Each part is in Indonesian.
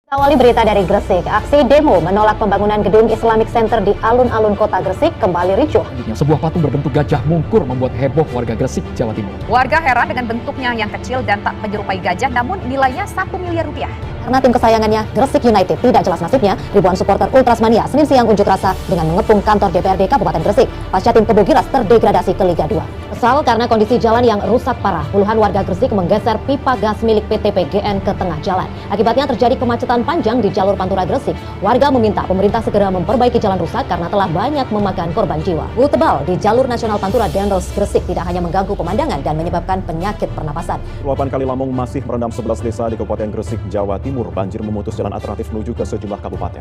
Awali berita dari Gresik, aksi demo menolak pembangunan gedung Islamic Center di alun-alun kota Gresik kembali ricuh. Sebuah patung berbentuk gajah mungkur membuat heboh warga Gresik, Jawa Timur. Warga heran dengan bentuknya yang kecil dan tak menyerupai gajah, namun nilainya 1 miliar rupiah. Karena tim kesayangannya Gresik United tidak jelas nasibnya, ribuan supporter Ultrasmania Senin siang unjuk rasa dengan mengepung kantor DPRD Kabupaten Gresik pasca tim Kebogiras terdegradasi ke Liga 2. Kesal karena kondisi jalan yang rusak parah, puluhan warga Gresik menggeser pipa gas milik PT PGN ke tengah jalan. Akibatnya terjadi kemacetan panjang di jalur Pantura Gresik. Warga meminta pemerintah segera memperbaiki jalan rusak karena telah banyak memakan korban jiwa. Bulu tebal di jalur nasional Pantura Dendels Gresik tidak hanya mengganggu pemandangan dan menyebabkan penyakit pernapasan. Luapan Kali Lamong masih merendam 11 desa di Kabupaten Gresik, Jawa Timur. Banjir memutus jalan alternatif menuju ke sejumlah kabupaten.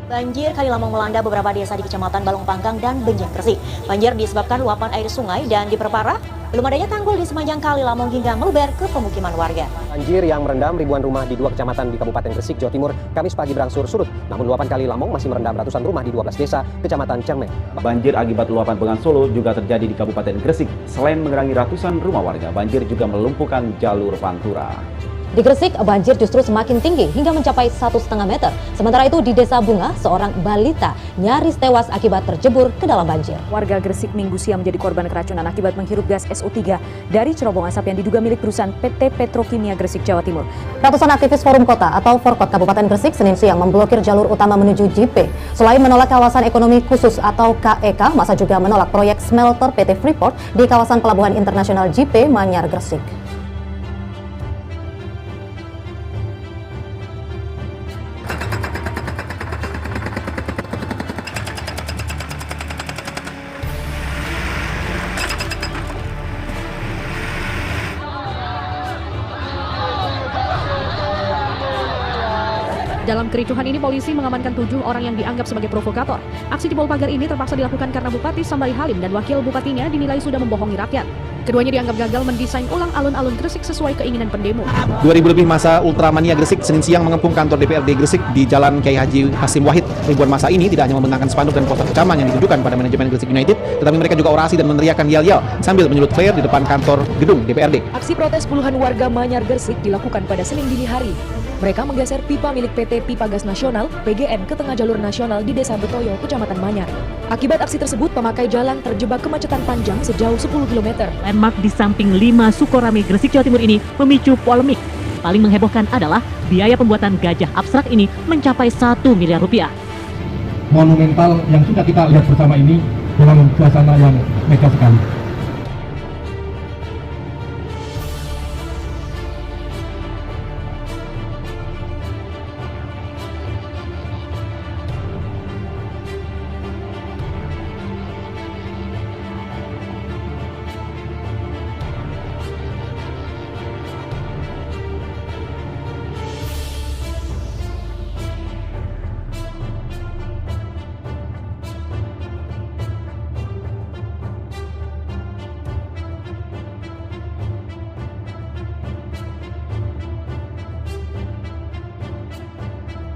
Banjir Kali Lamong melanda beberapa desa di Kecamatan Balong Panggang dan Benjang Gresik. Banjir disebabkan luapan air sungai dan diperparah belum adanya tanggul di sepanjang Kali Lamong hingga meluber ke pemukiman warga. Banjir yang merendam ribuan rumah di 2 kecamatan di Kabupaten Gresik, Jawa Timur, Kamis pagi berangsur surut. Namun luapan Kali Lamong masih merendam ratusan rumah di 12 desa Kecamatan Cermeng. Banjir akibat luapan Bengawan Solo juga terjadi di Kabupaten Gresik. Selain mengerangi ratusan rumah warga, banjir juga melumpuhkan jalur Pantura. Di Gresik, banjir justru semakin tinggi hingga mencapai 1,5 meter. Sementara itu di Desa Bunga, seorang balita nyaris tewas akibat terjebur ke dalam banjir. Warga Gresik Minggu siang menjadi korban keracunan akibat menghirup gas SO3 dari cerobong asap yang diduga milik perusahaan PT Petrokimia Gresik, Jawa Timur. Ratusan aktivis Forum Kota atau Forkot Kabupaten Gresik Senin siang memblokir jalur utama menuju JP. Selain menolak kawasan ekonomi khusus atau KEK, masa juga menolak proyek smelter PT Freeport di kawasan Pelabuhan Internasional JP Manyar Gresik. Dalam kericuhan ini, polisi mengamankan 7 orang yang dianggap sebagai provokator. Aksi jebol pagar ini terpaksa dilakukan karena Bupati Sambari Halim dan wakil bupatinya dinilai sudah membohongi rakyat. Keduanya dianggap gagal mendesain ulang alun-alun Gresik sesuai keinginan pendemo. 2.000 lebih masa Ultramania Gresik Senin siang mengepung kantor DPRD Gresik di Jalan Kiai Haji Hasim Wahid. Ribuan masa ini tidak hanya membentangkan spanduk dan poster kecaman yang ditujukan pada manajemen Gresik United, tetapi mereka juga orasi dan meneriakkan yel-yel sambil menyulut flare di depan kantor gedung DPRD. Aksi protes puluhan warga Manyar Gresik dilakukan pada Senin dini hari. Mereka menggeser pipa milik PT Pipa Gas Nasional (PGN) ke tengah jalur nasional di Desa Betoyo, Kecamatan Manyar. Akibat aksi tersebut, pemakai jalan terjebak kemacetan panjang sejauh 10 km. Landmark di samping 5 Sukorame Gresik, Jawa Timur ini memicu polemik. Paling menghebohkan adalah biaya pembuatan gajah abstrak ini mencapai 1 miliar rupiah. Monumental yang sudah kita lihat bersama ini dalam suasana yang megah sekali.